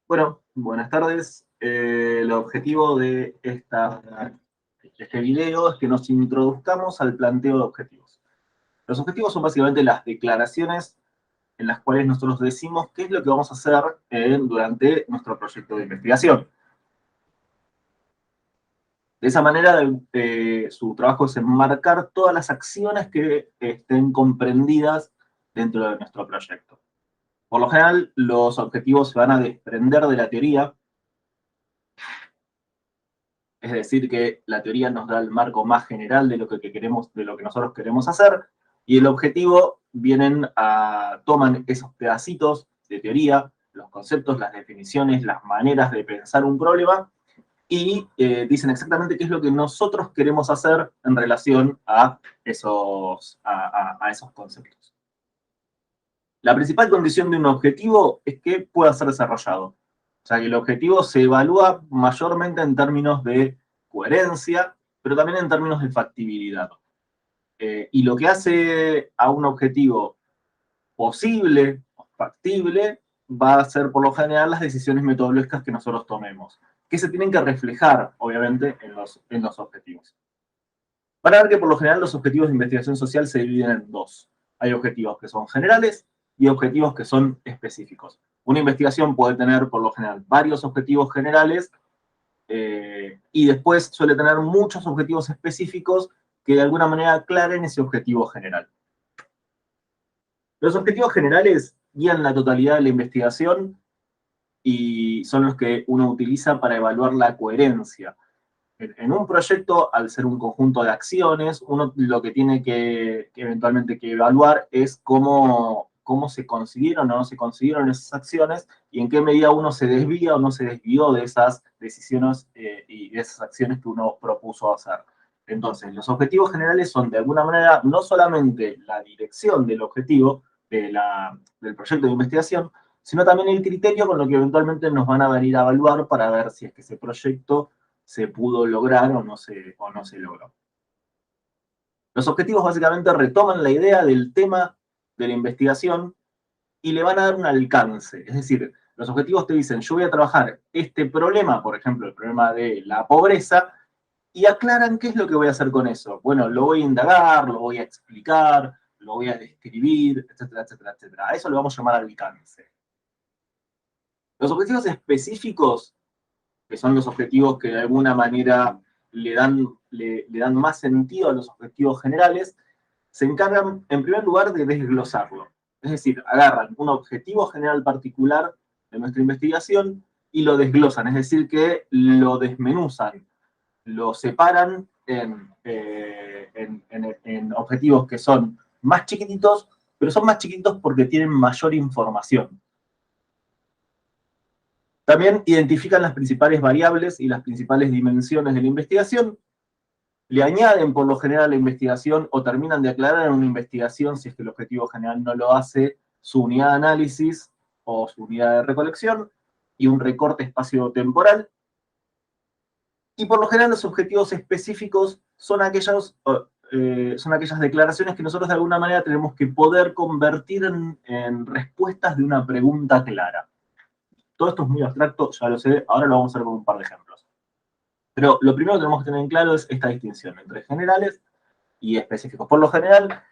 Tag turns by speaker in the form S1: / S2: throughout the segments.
S1: Bueno, buenas tardes. El objetivo de este video es que nos introduzcamos al planteo de objetivos. Los objetivos son básicamente las declaraciones en las cuales nosotros decimos qué es lo que vamos a hacer durante nuestro proyecto de investigación. De esa manera, su trabajo es enmarcar todas las acciones que estén comprendidas dentro de nuestro proyecto. Por lo general, los objetivos se van a desprender de la teoría. Es decir, que la teoría nos da el marco más general de lo que queremos, de lo que nosotros queremos hacer, y el objetivo toman esos pedacitos de teoría, los conceptos, las definiciones, las maneras de pensar un problema, y dicen exactamente qué es lo que nosotros queremos hacer en relación a esos conceptos. La principal condición de un objetivo es que pueda ser desarrollado. O sea, que el objetivo se evalúa mayormente en términos de coherencia, pero también en términos de factibilidad. Y lo que hace a un objetivo posible o factible va a ser, por lo general, las decisiones metodológicas que nosotros tomemos, que se tienen que reflejar, obviamente, en los objetivos. Van a ver que, por lo general, los objetivos de investigación social se dividen en dos. Hay objetivos que son generales y objetivos que son específicos. Una investigación puede tener, por lo general, varios objetivos generales y después suele tener muchos objetivos específicos que de alguna manera aclaren ese objetivo general. Los objetivos generales guían la totalidad de la investigación y son los que uno utiliza para evaluar la coherencia. En un proyecto, al ser un conjunto de acciones, uno lo que tiene que eventualmente que evaluar es cómo se consiguieron o no se consiguieron esas acciones y en qué medida uno se desvía o no se desvió de esas decisiones y de esas acciones que uno propuso hacer. Entonces, los objetivos generales son de alguna manera no solamente la dirección del objetivo del proyecto de investigación, sino también el criterio con lo que eventualmente nos van a venir a evaluar para ver si es que ese proyecto se pudo lograr o no se logró. Los objetivos básicamente retoman la idea del tema de la investigación y le van a dar un alcance. Es decir, los objetivos te dicen, yo voy a trabajar este problema, por ejemplo, el problema de la pobreza, y aclaran qué es lo que voy a hacer con eso. Bueno, lo voy a indagar, lo voy a explicar, lo voy a describir, etcétera, etcétera, etcétera. A eso lo vamos a llamar alcance. Los objetivos específicos, que son los objetivos que de alguna manera le dan más sentido a los objetivos generales, se encargan, en primer lugar, de desglosarlo. Es decir, agarran un objetivo general particular de nuestra investigación y lo desglosan, es decir, que lo desmenuzan, lo separan en objetivos que son más chiquititos, pero son más chiquititos porque tienen mayor información. También identifican las principales variables y las principales dimensiones de la investigación, le añaden por lo general a la investigación o terminan de aclarar en una investigación, si es que el objetivo general no lo hace, su unidad de análisis o su unidad de recolección y un recorte espacio-temporal. Y por lo general los objetivos específicos son aquellas declaraciones que nosotros de alguna manera tenemos que poder convertir en respuestas de una pregunta clara. Todo esto es muy abstracto, ya lo sé, ahora lo vamos a hacer con un par de ejemplos. Pero lo primero que tenemos que tener en claro es esta distinción entre generales y específicos. Por lo general,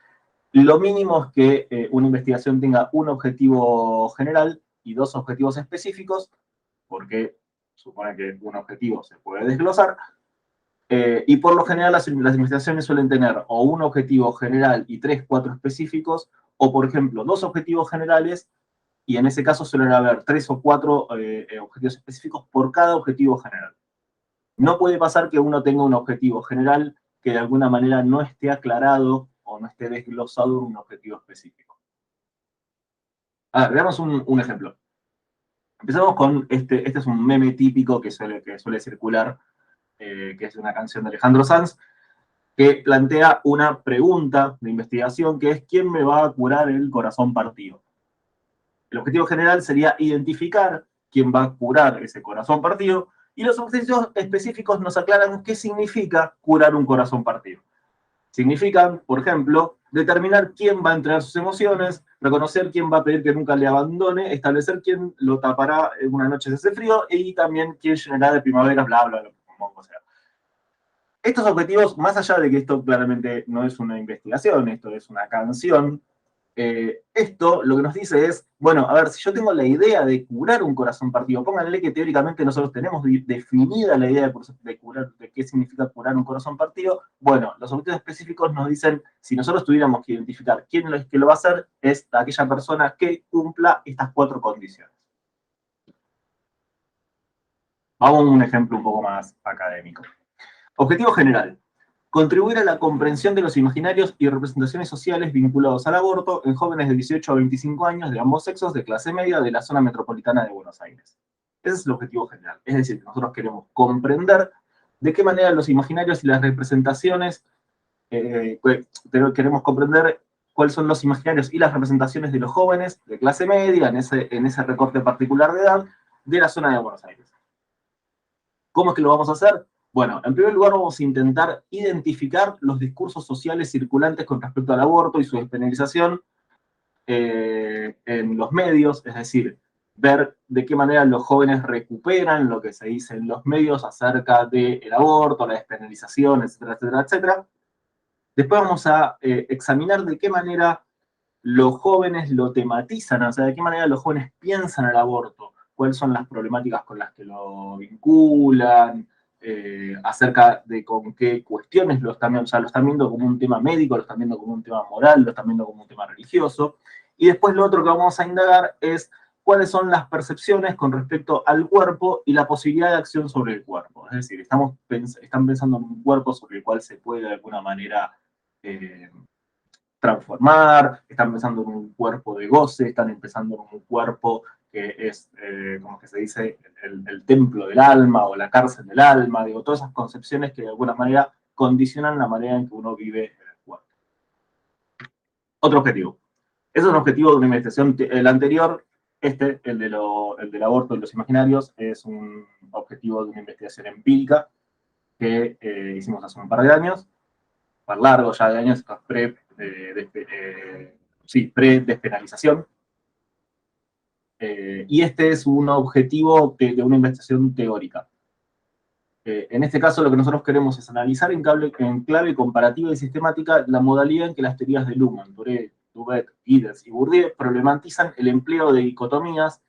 S1: lo mínimo es que una investigación tenga un objetivo general y dos objetivos específicos, porque supone que un objetivo se puede desglosar, y por lo general las investigaciones suelen tener o un objetivo general y 3, 4 específicos, o por ejemplo, dos objetivos generales, y en ese caso suelen haber 3 o 4 objetivos específicos por cada objetivo general. No puede pasar que uno tenga un objetivo general que de alguna manera no esté aclarado o no esté desglosado en un objetivo específico. A ver, veamos un ejemplo. Empezamos con este es un meme típico que suele circular, que es una canción de Alejandro Sanz, que plantea una pregunta de investigación que es ¿quién me va a curar el corazón partido? El objetivo general sería identificar quién va a curar ese corazón partido, y los objetivos específicos nos aclaran qué significa curar un corazón partido. Significan, por ejemplo, determinar quién va a entregar sus emociones, reconocer quién va a pedir que nunca le abandone, establecer quién lo tapará en una noche de ese frío y también quién llenará de primavera, bla, bla, bla, como sea. Estos objetivos, más allá de que esto claramente no es una investigación, esto es una canción, esto lo que nos dice es, bueno, a ver, si yo tengo la idea de curar un corazón partido, pónganle que teóricamente nosotros tenemos definida la idea de curar, de qué significa curar un corazón partido, bueno, los objetivos específicos nos dicen, si nosotros tuviéramos que identificar quién es que lo va a hacer, es aquella persona que cumpla estas 4 condiciones. Vamos a un ejemplo un poco más académico. Objetivo general. Contribuir a la comprensión de los imaginarios y representaciones sociales vinculados al aborto en jóvenes de 18 a 25 años de ambos sexos de clase media de la zona metropolitana de Buenos Aires. Ese es el objetivo general. Es decir, nosotros queremos comprender de qué manera los imaginarios y las representaciones, queremos comprender cuáles son los imaginarios y las representaciones de los jóvenes de clase media en ese recorte particular de edad de la zona de Buenos Aires. ¿Cómo es que lo vamos a hacer? Bueno, en primer lugar vamos a intentar identificar los discursos sociales circulantes con respecto al aborto y su despenalización en los medios, es decir, ver de qué manera los jóvenes recuperan lo que se dice en los medios acerca del aborto, la despenalización, etcétera, etcétera, etcétera. Después vamos a examinar de qué manera los jóvenes lo tematizan, o sea, de qué manera los jóvenes piensan el aborto, cuáles son las problemáticas con las que lo vinculan, acerca de con qué cuestiones lo están viendo, o sea, lo están viendo como un tema médico, lo están viendo como un tema moral, lo están viendo como un tema religioso. Y después lo otro que vamos a indagar es cuáles son las percepciones con respecto al cuerpo y la posibilidad de acción sobre el cuerpo. Es decir, están pensando en un cuerpo sobre el cual se puede de alguna manera transformar, están pensando en un cuerpo de goce, están empezando en un cuerpo que es, como que se dice, el templo del alma o la cárcel del alma, digo, todas esas concepciones que de alguna manera condicionan la manera en que uno vive en el cuerpo. Otro objetivo. Ese es un objetivo de una investigación. El anterior, el del aborto y los imaginarios, es un objetivo de una investigación empírica que hicimos hace un par de años, par largo ya de años, pre-despenalización. Y este es un objetivo de una investigación teórica. En este caso lo que nosotros queremos es analizar en clave comparativa y sistemática la modalidad en que las teorías de Luhmann, Duvet, Giddens y Bourdieu problematizan el empleo de dicotomías.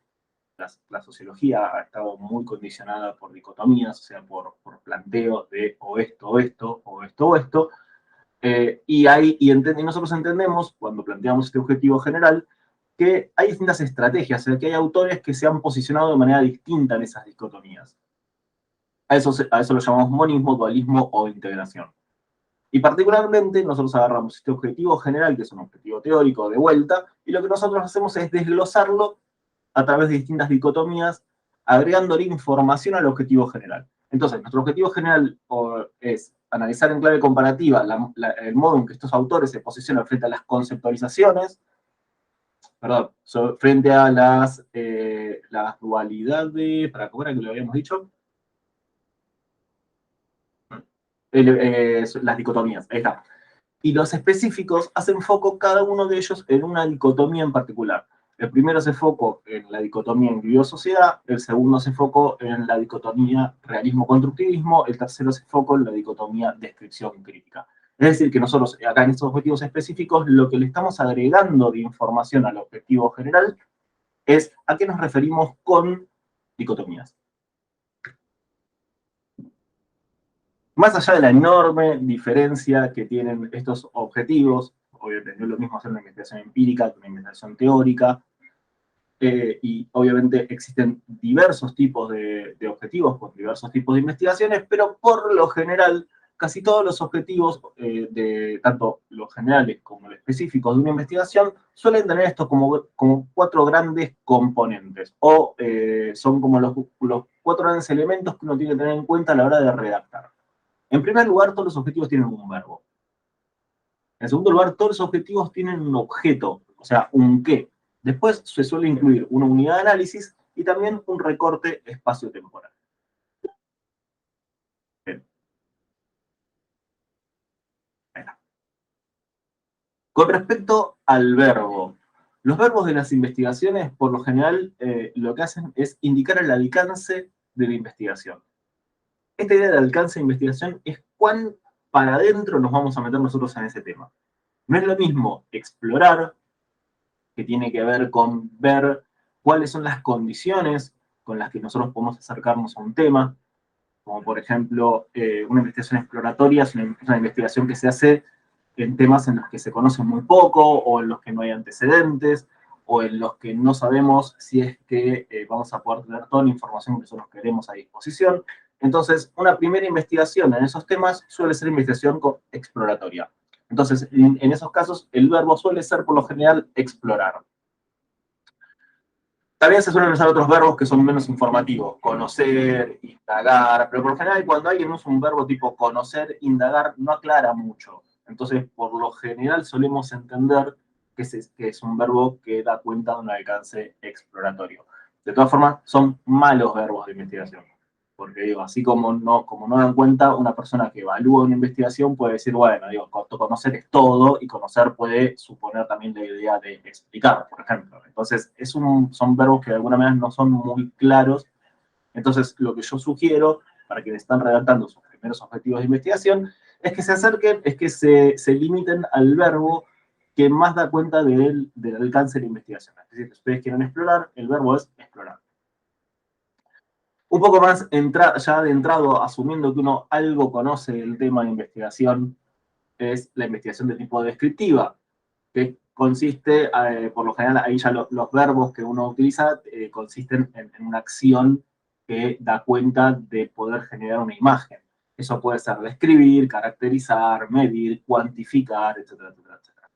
S1: La sociología ha estado muy condicionada por dicotomías, o sea, por planteos de o esto, o esto, o esto, o esto. Y nosotros entendemos, cuando planteamos este objetivo general, que hay distintas estrategias, o sea, que hay autores que se han posicionado de manera distinta en esas dicotomías. A eso lo llamamos monismo, dualismo o integración. Y particularmente nosotros agarramos este objetivo general, que es un objetivo teórico de vuelta, y lo que nosotros hacemos es desglosarlo a través de distintas dicotomías, agregándole información al objetivo general. Entonces, nuestro objetivo general es analizar en clave comparativa el modo en que estos autores se posicionan frente a las conceptualizaciones, perdón, frente a las dualidades, ¿cómo era que lo habíamos dicho? Las dicotomías, ahí está. Y los específicos hacen foco cada uno de ellos en una dicotomía en particular. El primero hace foco en la dicotomía individuo-sociedad, el segundo hace foco en la dicotomía realismo-constructivismo, el tercero hace foco en la dicotomía descripción crítica. Es decir, que nosotros acá en estos objetivos específicos lo que le estamos agregando de información al objetivo general es a qué nos referimos con dicotomías. Más allá de la enorme diferencia que tienen estos objetivos, obviamente no es lo mismo hacer una investigación empírica que una investigación teórica, y obviamente existen diversos tipos de objetivos con diversos tipos de investigaciones, pero por lo general, casi todos los objetivos, tanto los generales como los específicos de una investigación, suelen tener esto como 4 grandes componentes, o son como los 4 grandes elementos que uno tiene que tener en cuenta a la hora de redactar. En primer lugar, todos los objetivos tienen un verbo. En segundo lugar, todos los objetivos tienen un objeto, o sea, un qué. Después se suele incluir una unidad de análisis y también un recorte espacio-temporal. Con respecto al verbo, los verbos de las investigaciones, por lo general, lo que hacen es indicar el alcance de la investigación. Esta idea del alcance de investigación es cuán para adentro nos vamos a meter nosotros en ese tema. No es lo mismo explorar, que tiene que ver con ver cuáles son las condiciones con las que nosotros podemos acercarnos a un tema, como por ejemplo una investigación exploratoria es una investigación que se hace en temas en los que se conoce muy poco, o en los que no hay antecedentes, o en los que no sabemos si es que vamos a poder tener toda la información que nosotros queremos a disposición. Entonces, una primera investigación en esos temas suele ser investigación exploratoria. Entonces, en esos casos, el verbo suele ser, por lo general, explorar. También se suelen usar otros verbos que son menos informativos, conocer, indagar, pero por lo general cuando alguien usa un verbo tipo conocer, indagar, no aclara mucho. Entonces, por lo general solemos entender que es un verbo que da cuenta de un alcance exploratorio. De todas formas, son malos verbos de investigación. Porque digo, así como no dan cuenta, una persona que evalúa una investigación puede decir, bueno, digo, conocer es todo, y conocer puede suponer también la idea de explicar, por ejemplo. Entonces, son verbos que de alguna manera no son muy claros. Entonces, lo que yo sugiero para quienes están redactando sus primeros objetivos de investigación es que se acerquen, es que se limiten al verbo que más da cuenta del alcance de la investigación. Es decir, si ustedes quieren explorar, el verbo es explorar. Un poco más ya de entrado, asumiendo que uno algo conoce del tema de investigación, es la investigación de tipo descriptiva, que consiste, por lo general, ahí ya los verbos que uno utiliza consisten en una acción que da cuenta de poder generar una imagen. Eso puede ser describir, caracterizar, medir, cuantificar, etcétera, etcétera, etcétera.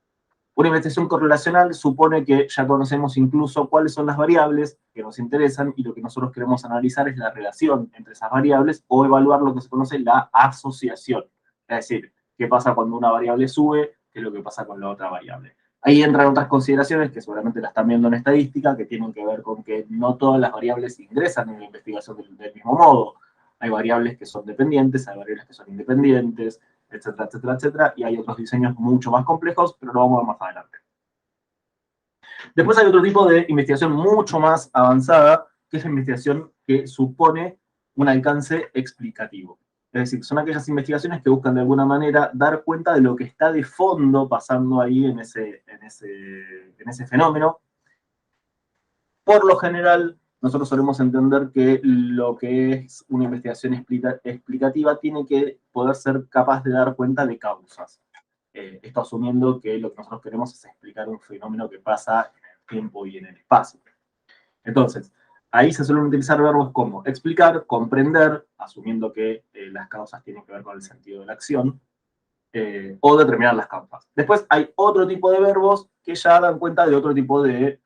S1: Una investigación correlacional supone que ya conocemos incluso cuáles son las variables que nos interesan, y lo que nosotros queremos analizar es la relación entre esas variables, o evaluar lo que se conoce la asociación. Es decir, qué pasa cuando una variable sube, qué es lo que pasa con la otra variable. Ahí entran otras consideraciones que seguramente las están viendo en estadística, que tienen que ver con que no todas las variables ingresan en la investigación del mismo modo. Hay variables que son dependientes, hay variables que son independientes, etcétera, etcétera, etcétera, y hay otros diseños mucho más complejos, pero lo vamos a ver más adelante. Después hay otro tipo de investigación mucho más avanzada, que es la investigación que supone un alcance explicativo. Es decir, son aquellas investigaciones que buscan de alguna manera dar cuenta de lo que está de fondo pasando ahí en ese fenómeno. Por lo general, nosotros solemos entender que lo que es una investigación explicativa tiene que poder ser capaz de dar cuenta de causas. Esto asumiendo que lo que nosotros queremos es explicar un fenómeno que pasa en el tiempo y en el espacio. Entonces, ahí se suelen utilizar verbos como explicar, comprender, asumiendo que las causas tienen que ver con el sentido de la acción, o determinar las causas. Después hay otro tipo de verbos que ya dan cuenta de otro tipo de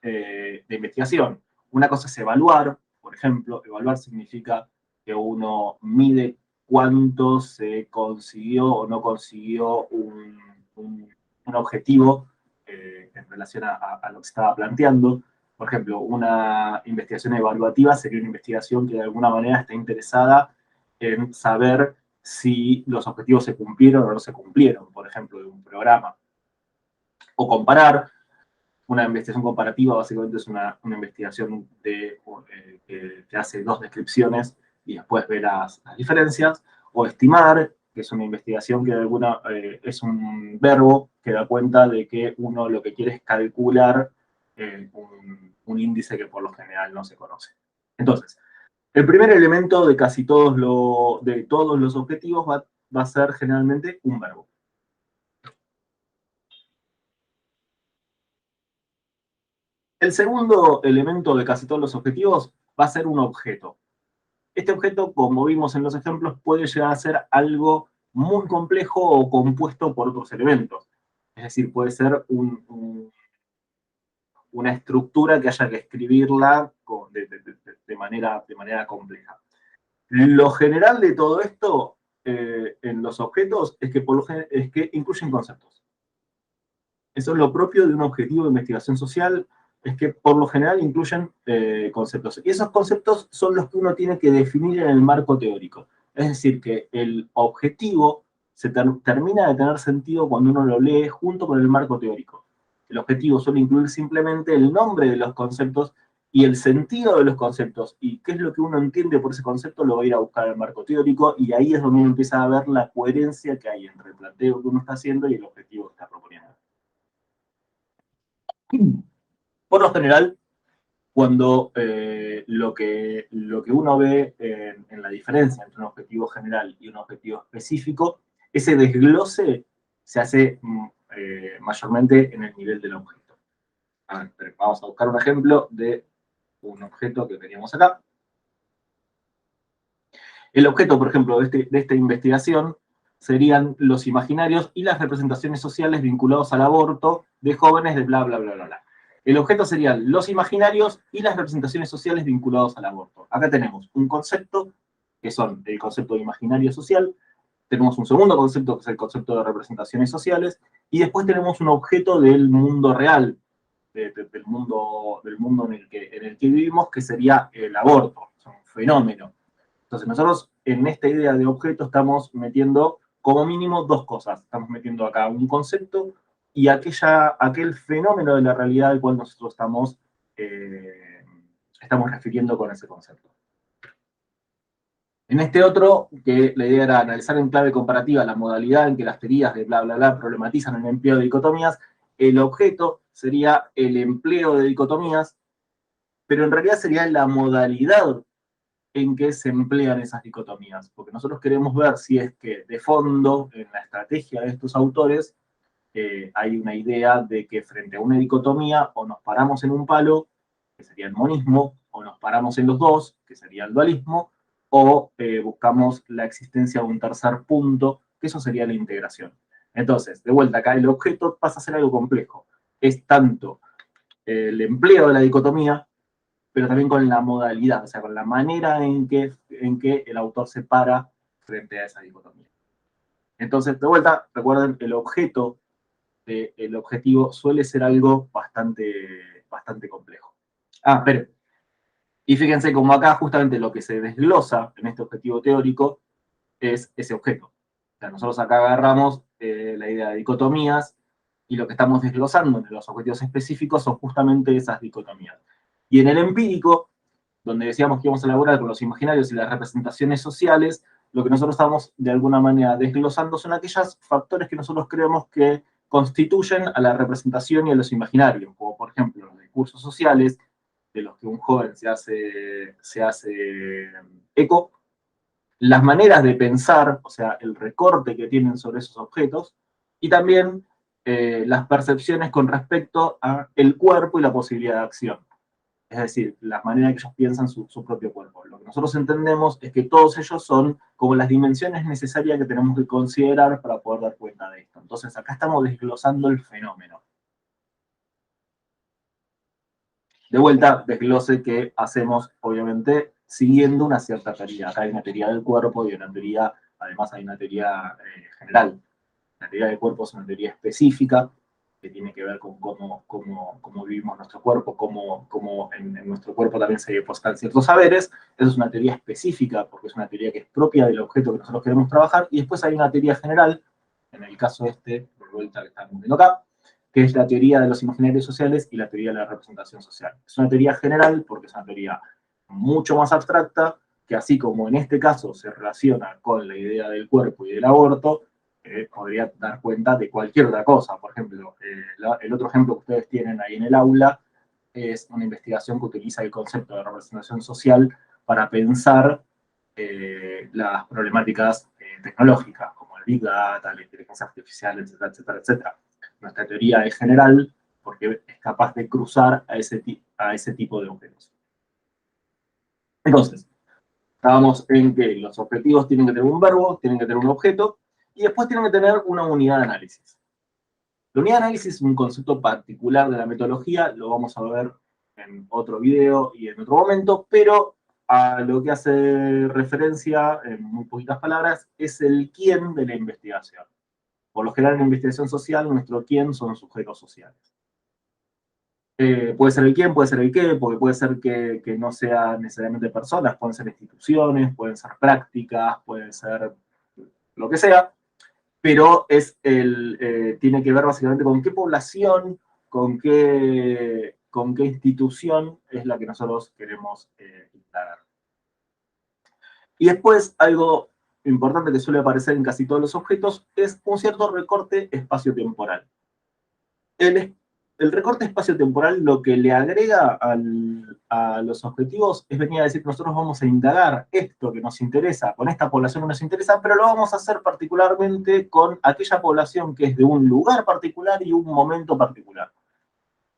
S1: investigación. Una cosa es evaluar, por ejemplo. Evaluar significa que uno mide cuánto se consiguió o no consiguió un objetivo en relación a lo que se estaba planteando. Por ejemplo, una investigación evaluativa sería una investigación que de alguna manera está interesada en saber si los objetivos se cumplieron o no se cumplieron, por ejemplo, de un programa. O comparar. Una investigación comparativa básicamente es una investigación que hace dos descripciones y después ve las diferencias. O estimar, que es una investigación que es un verbo que da cuenta de que uno lo que quiere es calcular un índice que por lo general no se conoce. Entonces, el primer elemento de casi todos los objetivos va a ser generalmente un verbo. El segundo elemento de casi todos los objetivos va a ser un objeto. Este objeto, como vimos en los ejemplos, puede llegar a ser algo muy complejo o compuesto por otros elementos. Es decir, puede ser una estructura que haya que escribirla de manera compleja. Lo general de todo esto en los objetos es que incluyen conceptos. Eso es lo propio de un objetivo de investigación social, es que por lo general incluyen conceptos. Y esos conceptos son los que uno tiene que definir en el marco teórico. Es decir, que el objetivo termina de tener sentido cuando uno lo lee junto con el marco teórico. El objetivo suele incluir simplemente el nombre de los conceptos y el sentido de los conceptos, y qué es lo que uno entiende por ese concepto, lo va a ir a buscar el marco teórico, y ahí es donde uno empieza a ver la coherencia que hay entre el planteo que uno está haciendo y el objetivo que está proponiendo. Por lo general, cuando lo que uno ve en la diferencia entre un objetivo general y un objetivo específico, ese desglose se hace mayormente en el nivel del objeto. A ver, vamos a buscar un ejemplo de un objeto que teníamos acá. El objeto, por ejemplo, de esta investigación serían los imaginarios y las representaciones sociales vinculados al aborto de jóvenes de bla, bla, bla, bla, bla. El objeto serían los imaginarios y las representaciones sociales vinculados al aborto. Acá tenemos un concepto, que son el concepto de imaginario social, tenemos un segundo concepto, que es el concepto de representaciones sociales, y después tenemos un objeto del mundo real, del mundo en el que vivimos, que sería el aborto, es un fenómeno. Entonces nosotros en esta idea de objeto estamos metiendo como mínimo dos cosas. Estamos metiendo acá un concepto y aquel fenómeno de la realidad al cual nosotros estamos refiriendo con ese concepto. En este otro, que la idea era analizar en clave comparativa la modalidad en que las teorías de bla, bla, bla problematizan el empleo de dicotomías, el objeto sería el empleo de dicotomías, pero en realidad sería la modalidad en que se emplean esas dicotomías, porque nosotros queremos ver si es que de fondo, en la estrategia de estos autores, hay una idea de que frente a una dicotomía o nos paramos en un palo, que sería el monismo, o nos paramos en los dos, que sería el dualismo, o buscamos la existencia de un tercer punto, que eso sería la integración. Entonces, de vuelta acá, el objeto pasa a ser algo complejo. Es tanto el empleo de la dicotomía, pero también con la modalidad, o sea, con la manera en que el autor se para frente a esa dicotomía. Entonces, de vuelta, recuerden, el objeto del objetivo suele ser algo bastante complejo. Pero, y fíjense como acá justamente lo que se desglosa en este objetivo teórico es ese objeto. O sea, nosotros acá agarramos la idea de dicotomías y lo que estamos desglosando en los objetivos específicos son justamente esas dicotomías. Y en el empírico, donde decíamos que íbamos a elaborar con los imaginarios y las representaciones sociales, lo que nosotros estamos de alguna manera desglosando son aquellos factores que nosotros creemos que constituyen a la representación y a los imaginarios, como por ejemplo los discursos sociales, de los que un joven se hace eco, las maneras de pensar, o sea, el recorte que tienen sobre esos objetos, y también las percepciones con respecto a el cuerpo y la posibilidad de acción. Es decir, la manera en que ellos piensan su propio cuerpo. Lo que nosotros entendemos es que todos ellos son como las dimensiones necesarias que tenemos que considerar para poder dar cuenta de esto. Entonces, acá estamos desglosando el fenómeno. De vuelta, desglose que hacemos, obviamente, siguiendo una cierta teoría. Acá hay una teoría del cuerpo y una teoría, además hay una teoría general. La teoría del cuerpo es una teoría específica que tiene que ver con cómo vivimos nuestro cuerpo, cómo en nuestro cuerpo también se depositan ciertos saberes. Esa es una teoría específica porque es una teoría que es propia del objeto que nosotros queremos trabajar. Y después hay una teoría general, en el caso de vuelta que estamos viendo acá, que es la teoría de los imaginarios sociales y la teoría de la representación social. Es una teoría general porque es una teoría mucho más abstracta, que así como en este caso se relaciona con la idea del cuerpo y del aborto, podría dar cuenta de cualquier otra cosa. Por ejemplo, el otro ejemplo que ustedes tienen ahí en el aula es una investigación que utiliza el concepto de representación social para pensar las problemáticas tecnológicas, como el Big Data, la inteligencia artificial, etcétera, etcétera, etcétera. Nuestra teoría es general porque es capaz de cruzar a ese tipo de objetos. Entonces, estábamos en que los objetivos tienen que tener un verbo, tienen que tener un objeto, y después tienen que tener una unidad de análisis. La unidad de análisis es un concepto particular de la metodología, lo vamos a ver en otro video y en otro momento, pero a lo que hace referencia, en muy poquitas palabras, es el quién de la investigación. Por lo general en la investigación social, nuestro quién son sujetos sociales. Puede ser el quién, puede ser el qué, porque puede ser que no sean necesariamente personas, pueden ser instituciones, pueden ser prácticas, pueden ser lo que sea. pero tiene que ver básicamente con qué población, con qué institución es la que nosotros queremos indagar. Y después, algo importante que suele aparecer en casi todos los objetos es un cierto recorte espacio-temporal. El recorte espacio-temporal lo que le agrega a los objetivos es venir a decir que nosotros vamos a indagar esto que nos interesa, con esta población que nos interesa, pero lo vamos a hacer particularmente con aquella población que es de un lugar particular y un momento particular.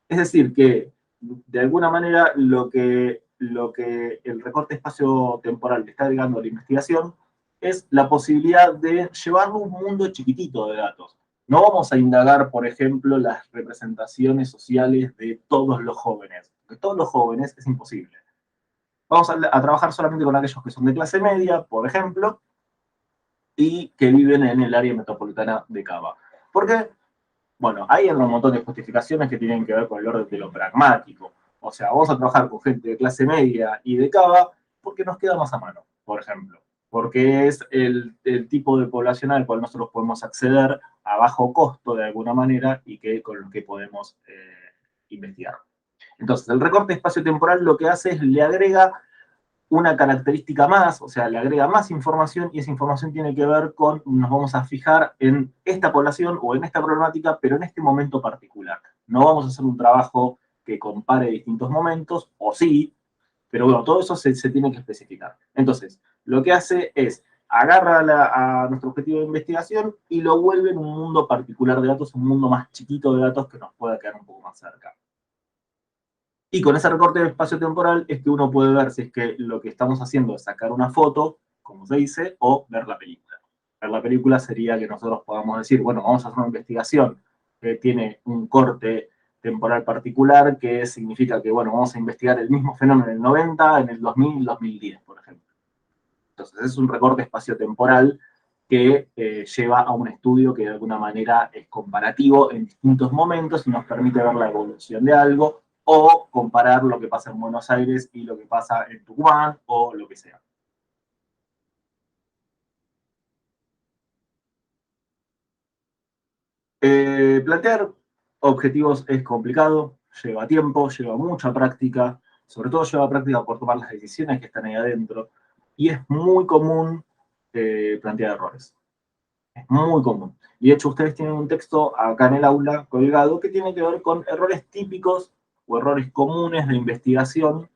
S1: Es decir, que de alguna manera lo que el recorte espacio-temporal le está agregando a la investigación es la posibilidad de llevarlo a un mundo chiquitito de datos. No vamos a indagar, por ejemplo, las representaciones sociales de todos los jóvenes. De todos los jóvenes es imposible. Vamos a trabajar solamente con aquellos que son de clase media, por ejemplo, y que viven en el área metropolitana de Cava. ¿Por qué? Bueno, hay un montón de justificaciones que tienen que ver con el orden de lo pragmático. O sea, vamos a trabajar con gente de clase media y de Cava porque nos queda más a mano, por ejemplo. Porque es el tipo de población al cual nosotros podemos acceder a bajo costo de alguna manera y con lo que podemos investigar. Entonces, el recorte espacio-temporal lo que hace es le agrega una característica más, o sea, le agrega más información y esa información tiene que ver con, nos vamos a fijar en esta población o en esta problemática, pero en este momento particular. No vamos a hacer un trabajo que compare distintos momentos, o sí, pero bueno, todo eso se tiene que especificar. Entonces, lo que hace es agarra a nuestro objetivo de investigación y lo vuelve en un mundo particular de datos, un mundo más chiquito de datos que nos pueda quedar un poco más cerca. Y con ese recorte de espacio temporal es que uno puede ver si es que lo que estamos haciendo es sacar una foto, como se dice, o ver la película. Ver la película sería que nosotros podamos decir, bueno, vamos a hacer una investigación que tiene un corte temporal particular, que significa que, bueno, vamos a investigar el mismo fenómeno en el 90, en el 2000, 2010, por ejemplo. Entonces, es un recorte espacio-temporal que lleva a un estudio que de alguna manera es comparativo en distintos momentos y nos permite ver la evolución de algo o comparar lo que pasa en Buenos Aires y lo que pasa en Tucumán o lo que sea. Plantear objetivos es complicado, lleva tiempo, lleva mucha práctica, sobre todo lleva práctica por tomar las decisiones que están ahí adentro y es muy común plantear errores. Es muy común. Y de hecho ustedes tienen un texto acá en el aula colgado que tiene que ver con errores típicos o errores comunes de investigación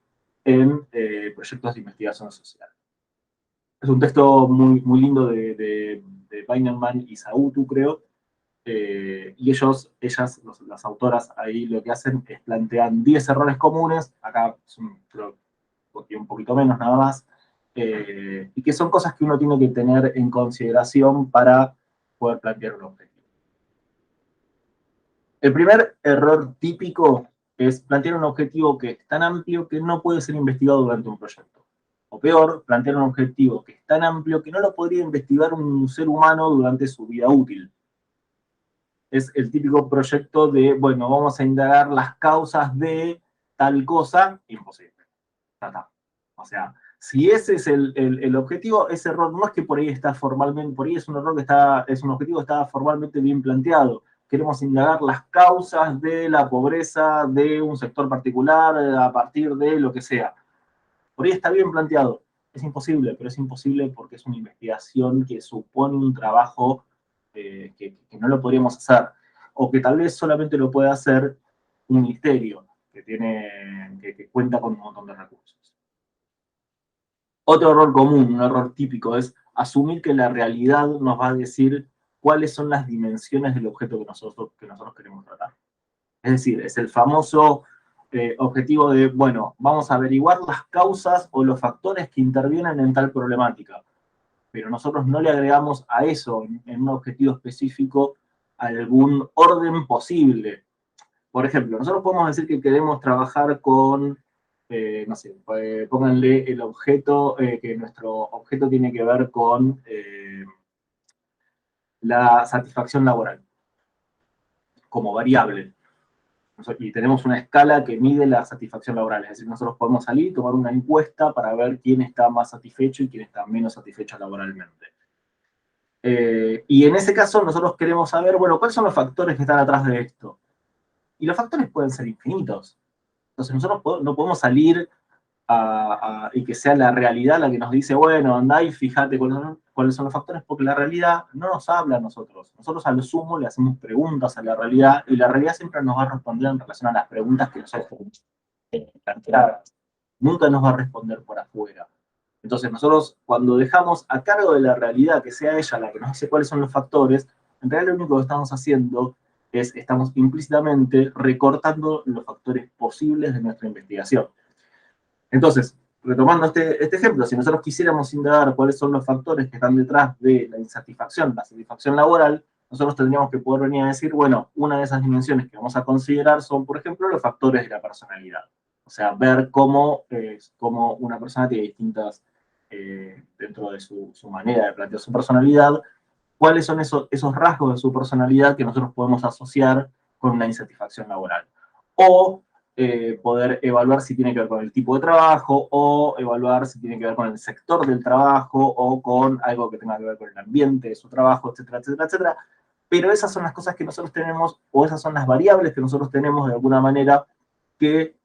S1: en proyectos de investigación social. Es un texto muy lindo de Weinerman y Sautu, creo, y las autoras ahí lo que hacen es plantean 10 errores comunes, acá son creo, un poquito menos nada más, y que son cosas que uno tiene que tener en consideración para poder plantear un objetivo. El primer error típico es plantear un objetivo que es tan amplio que no puede ser investigado durante un proyecto. O peor, plantear un objetivo que es tan amplio que no lo podría investigar un ser humano durante su vida útil. Es el típico proyecto de, bueno, vamos a indagar las causas de tal cosa, imposible. O sea, si ese es el objetivo, ese error no es que por ahí está formalmente, por ahí es un error que es un objetivo que está formalmente bien planteado. Queremos indagar las causas de la pobreza de un sector particular a partir de lo que sea. Por ahí está bien planteado. Es imposible, pero es imposible porque es una investigación que supone un trabajo que no lo podríamos hacer. O que tal vez solamente lo pueda hacer un ministerio que cuenta con un montón de recursos. Otro error común, un error típico, es asumir que la realidad nos va a decir cuáles son las dimensiones del objeto que nosotros queremos tratar. Es decir, es el famoso objetivo de, bueno, vamos a averiguar las causas o los factores que intervienen en tal problemática, pero nosotros no le agregamos a eso, en un objetivo específico, algún orden posible. Por ejemplo, nosotros podemos decir que queremos trabajar con no sé, pónganle el objeto, que nuestro objeto tiene que ver con la satisfacción laboral como variable. Y tenemos una escala que mide la satisfacción laboral. Es decir, nosotros podemos salir y tomar una encuesta para ver quién está más satisfecho y quién está menos satisfecho laboralmente. Y en ese caso nosotros queremos saber, bueno, ¿cuáles son los factores que están atrás de esto? Y los factores pueden ser infinitos. Entonces nosotros no podemos salir y que sea la realidad la que nos dice, bueno, andá y fíjate cuáles son los factores, porque la realidad no nos habla a nosotros. Nosotros a lo sumo le hacemos preguntas a la realidad y la realidad siempre nos va a responder en relación a las preguntas que nosotros plantear. Nunca nos va a responder por afuera. Entonces nosotros cuando dejamos a cargo de la realidad que sea ella la que nos dice cuáles son los factores, en realidad lo único que estamos haciendo es, estamos implícitamente recortando los factores posibles de nuestra investigación. Entonces, retomando este ejemplo, si nosotros quisiéramos indagar cuáles son los factores que están detrás de la insatisfacción, la satisfacción laboral, nosotros tendríamos que poder venir a decir, bueno, una de esas dimensiones que vamos a considerar son, por ejemplo, los factores de la personalidad. O sea, ver cómo una persona tiene distintas, dentro de su manera de plantear su personalidad, cuáles son esos rasgos de su personalidad que nosotros podemos asociar con una insatisfacción laboral. O poder evaluar si tiene que ver con el tipo de trabajo, o evaluar si tiene que ver con el sector del trabajo, o con algo que tenga que ver con el ambiente de su trabajo, etcétera, etcétera, etcétera. Pero esas son las cosas que nosotros tenemos, o esas son las variables que nosotros tenemos de alguna manera que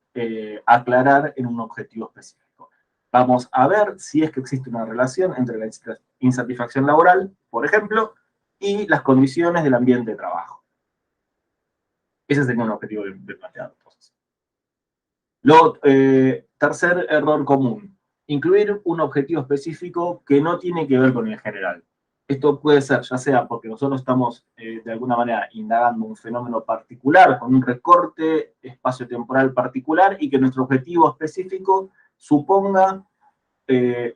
S1: aclarar en un objetivo específico. Vamos a ver si es que existe una relación entre la insatisfacción laboral, por ejemplo, y las condiciones del ambiente de trabajo. Ese sería un objetivo de planteado. Luego, tercer error común, incluir un objetivo específico que no tiene que ver con el general. Esto puede ser ya sea porque nosotros estamos de alguna manera indagando un fenómeno particular, con un recorte espacio-temporal particular, y que nuestro objetivo específico suponga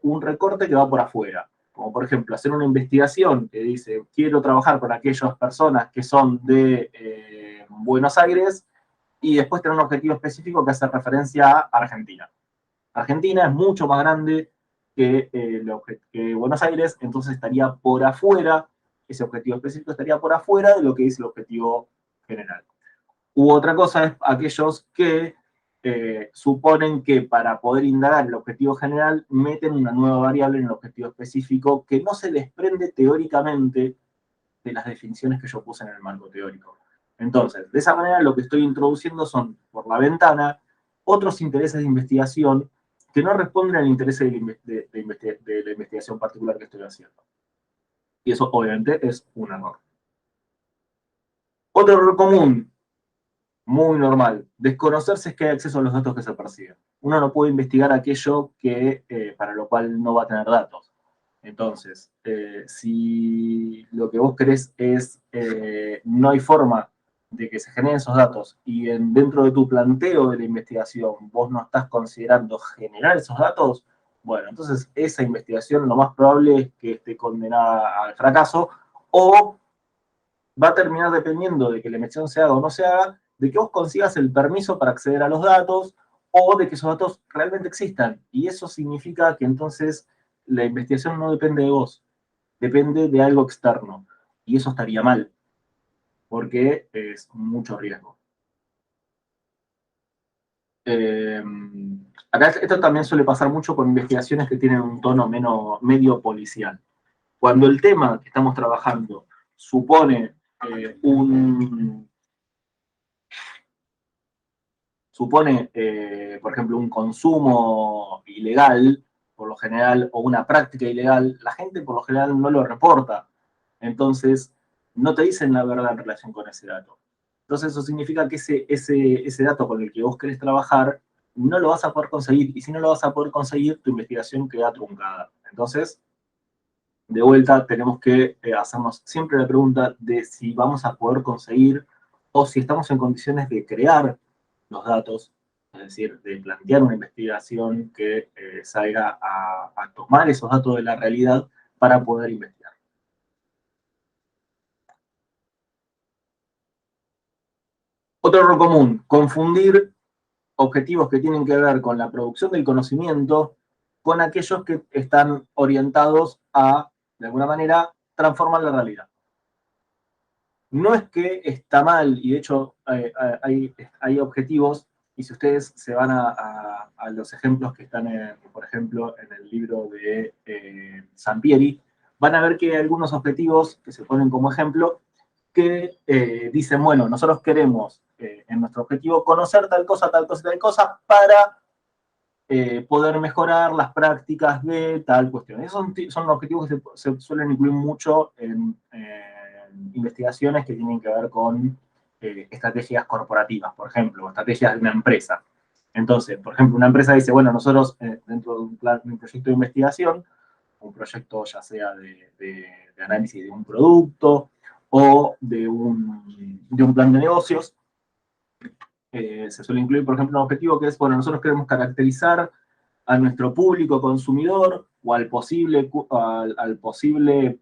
S1: un recorte que va por afuera. Como por ejemplo, hacer una investigación que dice, quiero trabajar con aquellas personas que son de Buenos Aires, y después tener un objetivo específico que hace referencia a Argentina. Argentina es mucho más grande que Buenos Aires, entonces estaría por afuera, ese objetivo específico estaría por afuera de lo que es el objetivo general. U otra cosa es aquellos que suponen que para poder indagar el objetivo general meten una nueva variable en el objetivo específico que no se desprende teóricamente de las definiciones que yo puse en el marco teórico. Entonces, de esa manera lo que estoy introduciendo son, por la ventana, otros intereses de investigación que no responden al interés de la investigación particular que estoy haciendo. Y eso obviamente es un error. Otro error común, muy normal, desconocer si es que hay acceso a los datos que se perciben. Uno no puede investigar aquello para lo cual no va a tener datos. Entonces, si lo que vos querés es, no hay forma de que se generen esos datos y dentro de tu planteo de la investigación vos no estás considerando generar esos datos, bueno, entonces esa investigación lo más probable es que esté condenada al fracaso, o va a terminar dependiendo de que la investigación se haga o no se haga, de que vos consigas el permiso para acceder a los datos o de que esos datos realmente existan. Y eso significa que entonces la investigación no depende de vos, depende de algo externo. Y eso estaría mal, porque es mucho riesgo. Eh, Acá esto también suele pasar mucho con investigaciones que tienen un tono medio policial. Cuando el tema que estamos trabajando supone por ejemplo, un consumo ilegal, por lo general, o una práctica ilegal, la gente por lo general no lo reporta. Entonces, no te dicen la verdad en relación con ese dato. Entonces, eso significa que ese dato con el que vos querés trabajar no lo vas a poder conseguir. Y si no lo vas a poder conseguir, tu investigación queda truncada. Entonces, de vuelta, tenemos que hacernos siempre la pregunta de si vamos a poder conseguir o si estamos en condiciones de crear los datos, es decir, de plantear una investigación que salga a tomar esos datos de la realidad para poder investigar. Otro error común, confundir objetivos que tienen que ver con la producción del conocimiento con aquellos que están orientados a, de alguna manera, transformar la realidad. No es que está mal, y de hecho hay objetivos, y si ustedes se van a los ejemplos que están, por ejemplo, en el libro de Sampieri, van a ver que hay algunos objetivos que se ponen como ejemplo que dicen, bueno, nosotros queremos en nuestro objetivo conocer tal cosa, tal cosa, tal cosa, para poder mejorar las prácticas de tal cuestión. Esos son objetivos que se suelen incluir mucho en investigaciones que tienen que ver con estrategias corporativas, por ejemplo, o estrategias de una empresa. Entonces, por ejemplo, una empresa dice, bueno, nosotros dentro de un proyecto de investigación, un proyecto ya sea de análisis de un producto o de un plan de negocios, se suele incluir, por ejemplo, un objetivo que es, bueno, nosotros queremos caracterizar a nuestro público consumidor o al posible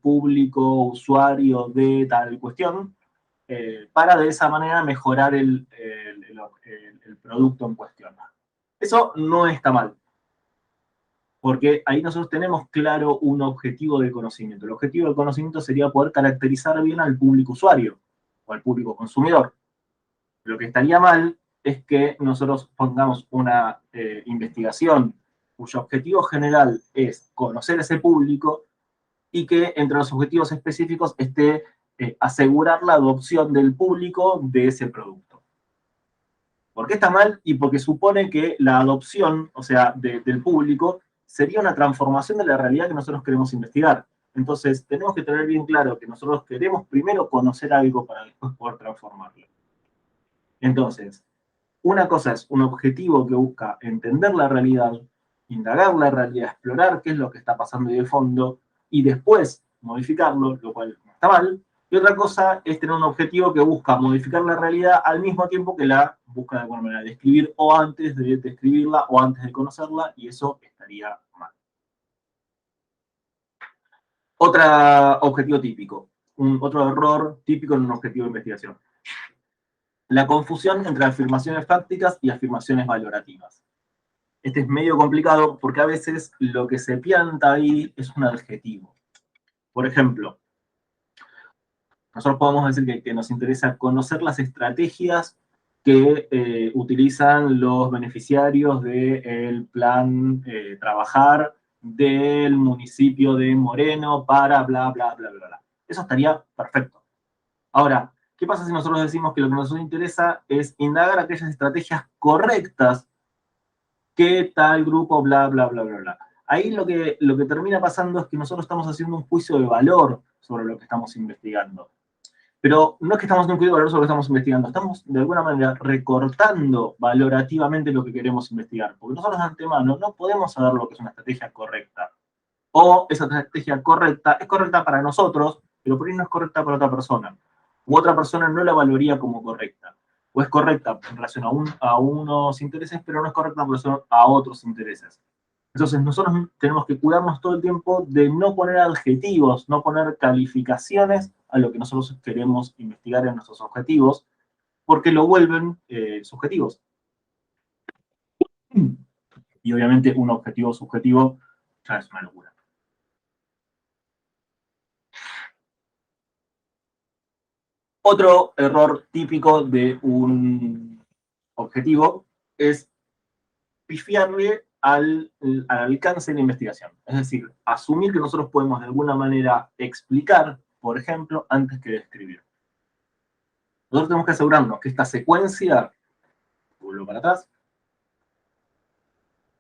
S1: público usuario de tal cuestión, para de esa manera mejorar el producto en cuestión. Eso no está mal, porque ahí nosotros tenemos claro un objetivo de conocimiento. El objetivo del conocimiento sería poder caracterizar bien al público usuario o al público consumidor. Lo que estaría mal es que nosotros pongamos una investigación cuyo objetivo general es conocer ese público y que entre los objetivos específicos esté asegurar la adopción del público de ese producto. ¿Por qué está mal? Y porque supone que la adopción, o sea, del público, sería una transformación de la realidad que nosotros queremos investigar. Entonces, tenemos que tener bien claro que nosotros queremos primero conocer algo para después poder transformarlo. Entonces, una cosa es un objetivo que busca entender la realidad, indagar la realidad, explorar qué es lo que está pasando ahí de fondo y después modificarlo, lo cual no está mal. Y otra cosa es tener un objetivo que busca modificar la realidad al mismo tiempo que la busca de alguna manera describir o antes de describirla o antes de conocerla, y eso estaría mal. Otro objetivo típico, otro error típico en un objetivo de investigación. La confusión entre afirmaciones fácticas y afirmaciones valorativas. Este es medio complicado porque a veces lo que se pianta ahí es un adjetivo. Por ejemplo, nosotros podemos decir que nos interesa conocer las estrategias que utilizan los beneficiarios del plan Trabajar del municipio de Moreno para bla, bla, bla, bla, bla. Eso estaría perfecto. Ahora, ¿qué pasa si nosotros decimos que lo que nos interesa es indagar aquellas estrategias correctas que tal grupo, bla, bla, bla, bla, bla? Ahí lo que termina pasando es que nosotros estamos haciendo un juicio de valor sobre lo que estamos investigando. Pero no es que estamos haciendo un juicio de valor sobre lo que estamos investigando, estamos de alguna manera recortando valorativamente lo que queremos investigar. Porque nosotros de antemano no podemos saber lo que es una estrategia correcta. O esa estrategia correcta es correcta para nosotros, pero por ahí no es correcta para otra persona. U otra persona no la valoraría como correcta. O es correcta en relación a unos intereses, pero no es correcta en relación a otros intereses. Entonces nosotros tenemos que cuidarnos todo el tiempo de no poner adjetivos, no poner calificaciones a lo que nosotros queremos investigar en nuestros objetivos, porque lo vuelven subjetivos. Y obviamente un objetivo subjetivo ya es una locura. Otro error típico de un objetivo es pifiarle al alcance de la investigación. Es decir, asumir que nosotros podemos de alguna manera explicar, por ejemplo, antes que describir. Nosotros tenemos que asegurarnos que esta secuencia, vuelvo para atrás,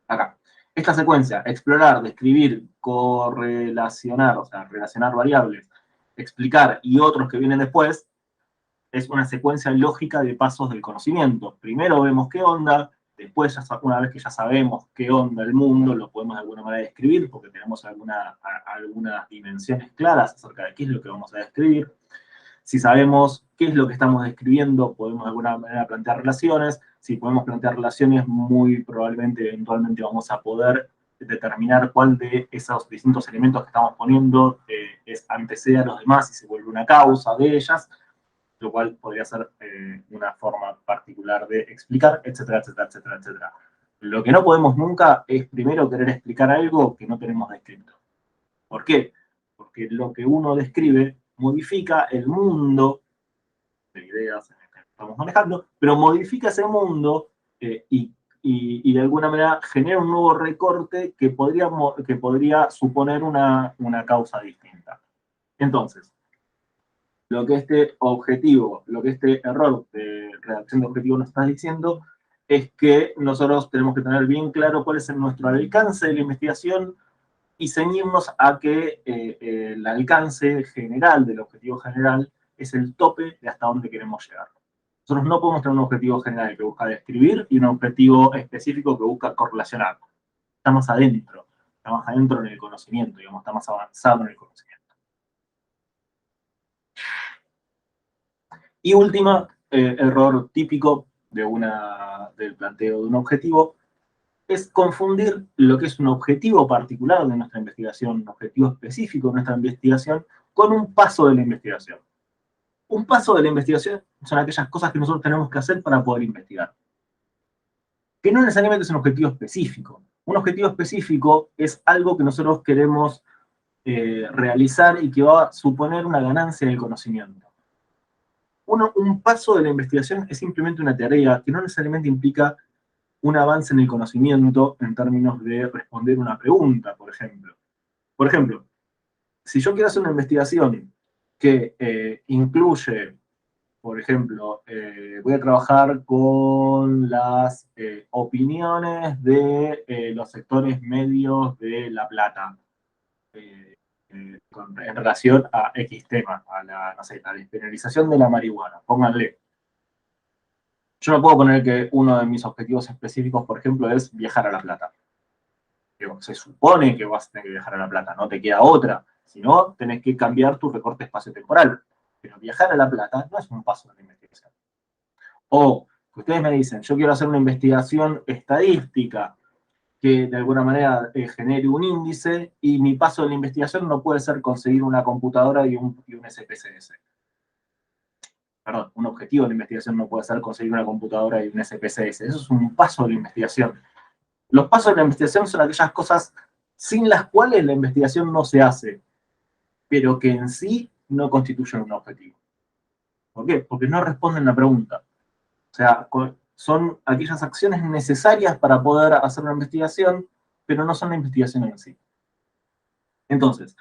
S1: acá, esta secuencia, explorar, describir, correlacionar, o sea, relacionar variables, explicar y otros que vienen después, es una secuencia lógica de pasos del conocimiento. Primero vemos qué onda, después, una vez que ya sabemos qué onda el mundo, lo podemos de alguna manera describir, porque tenemos algunas dimensiones claras acerca de qué es lo que vamos a describir. Si sabemos qué es lo que estamos describiendo, podemos de alguna manera plantear relaciones. Si podemos plantear relaciones, muy probablemente, eventualmente, vamos a poder determinar cuál de esos distintos elementos que estamos poniendo antecede a los demás y se vuelve una causa de ellas, lo cual podría ser una forma particular de explicar, etcétera, etcétera, etcétera, etcétera. Lo que no podemos nunca es primero querer explicar algo que no tenemos descrito. ¿Por qué? Porque lo que uno describe modifica el mundo de ideas en el que estamos manejando, pero modifica ese mundo y y de alguna manera genera un nuevo recorte que podría suponer una causa distinta. Entonces, lo que este objetivo, lo que este error de redacción de objetivo nos está diciendo es que nosotros tenemos que tener bien claro cuál es nuestro alcance de la investigación y ceñirnos a que el alcance general del objetivo general es el tope de hasta dónde queremos llegar. Nosotros no podemos tener un objetivo general que busca describir y un objetivo específico que busca correlacionar. Está más adentro en el conocimiento, digamos, está más avanzado en el conocimiento. Y última, error típico del planteo de un objetivo, es confundir lo que es un objetivo particular de nuestra investigación, un objetivo específico de nuestra investigación, con un paso de la investigación. Un paso de la investigación son aquellas cosas que nosotros tenemos que hacer para poder investigar. Que no necesariamente es un objetivo específico. Un objetivo específico es algo que nosotros queremos realizar y que va a suponer una ganancia en el conocimiento. Un paso de la investigación es simplemente una tarea que no necesariamente implica un avance en el conocimiento en términos de responder una pregunta, por ejemplo. Por ejemplo, si yo quiero hacer una investigación que incluye, por ejemplo, voy a trabajar con las opiniones de los sectores medios de La Plata, en relación a X tema, a la despenalización de la marihuana, pónganle. Yo no puedo poner que uno de mis objetivos específicos, por ejemplo, es viajar a La Plata. Se supone que vas a tener que viajar a La Plata, no te queda otra. Si no, tenés que cambiar tu recorte espacio-temporal. Pero viajar a La Plata no es un paso de la investigación. O que ustedes me dicen, yo quiero hacer una investigación estadística que de alguna manera genere un índice y mi paso de la investigación no puede ser conseguir una computadora y un SPSS. Perdón, un objetivo de la investigación no puede ser conseguir una computadora y un SPSS. Eso es un paso de la investigación. Los pasos de la investigación son aquellas cosas sin las cuales la investigación no se hace, pero que en sí no constituyen un objetivo. ¿Por qué? Porque no responden la pregunta. O sea, son aquellas acciones necesarias para poder hacer una investigación, pero no son la investigación en sí. Entonces,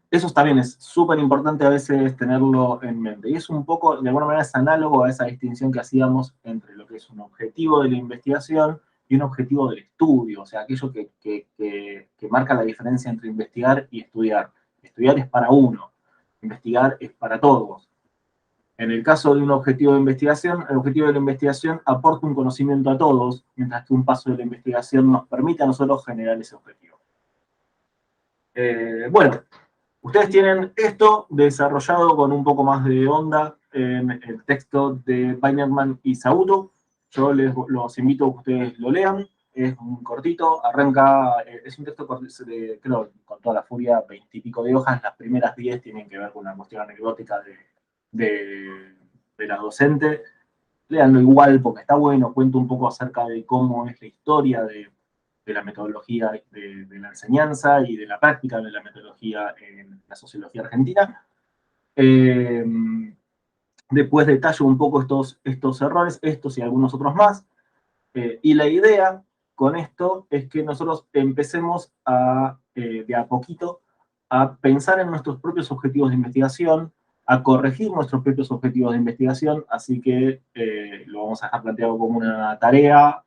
S1: eso también es súper importante a veces tenerlo en mente. Y es un poco, de alguna manera, es análogo a esa distinción que hacíamos entre lo que es un objetivo de la investigación y un objetivo del estudio, o sea, aquello que marca la diferencia entre investigar y estudiar. Estudiar es para uno, investigar es para todos. En el caso de un objetivo de investigación, el objetivo de la investigación aporta un conocimiento a todos, mientras que un paso de la investigación nos permite a nosotros generar ese objetivo. Bueno, ustedes tienen esto desarrollado con un poco más de onda en el texto de Weinerman y Sabuto. Yo los invito a que ustedes lo lean. Es un cortito, arranca, es un texto creo, con toda la furia, 20 y pico de hojas. Las primeras 10 tienen que ver con una cuestión anecdótica de la docente. Léanlo igual porque está bueno, cuento un poco acerca de cómo es la historia de la metodología de la enseñanza y de la práctica de la metodología en la sociología argentina. Después detallo un poco estos errores, estos y algunos otros más. Y la idea con esto es que nosotros empecemos de a poquito a pensar en nuestros propios objetivos de investigación, a corregir nuestros propios objetivos de investigación, así que lo vamos a dejar planteado como una tarea,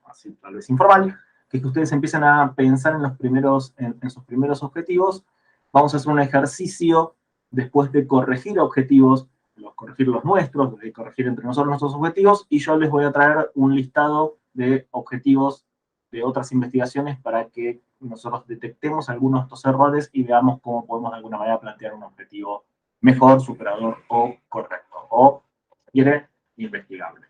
S1: así tal vez informal, que es que ustedes empiecen a pensar en sus primeros objetivos. Vamos a hacer un ejercicio después de corregir objetivos, corregir los nuestros, de corregir entre nosotros nuestros objetivos, y yo les voy a traer un listado de objetivos de otras investigaciones para que nosotros detectemos algunos de estos errores y veamos cómo podemos de alguna manera plantear un objetivo mejor, superador o correcto, o si quiere, investigable.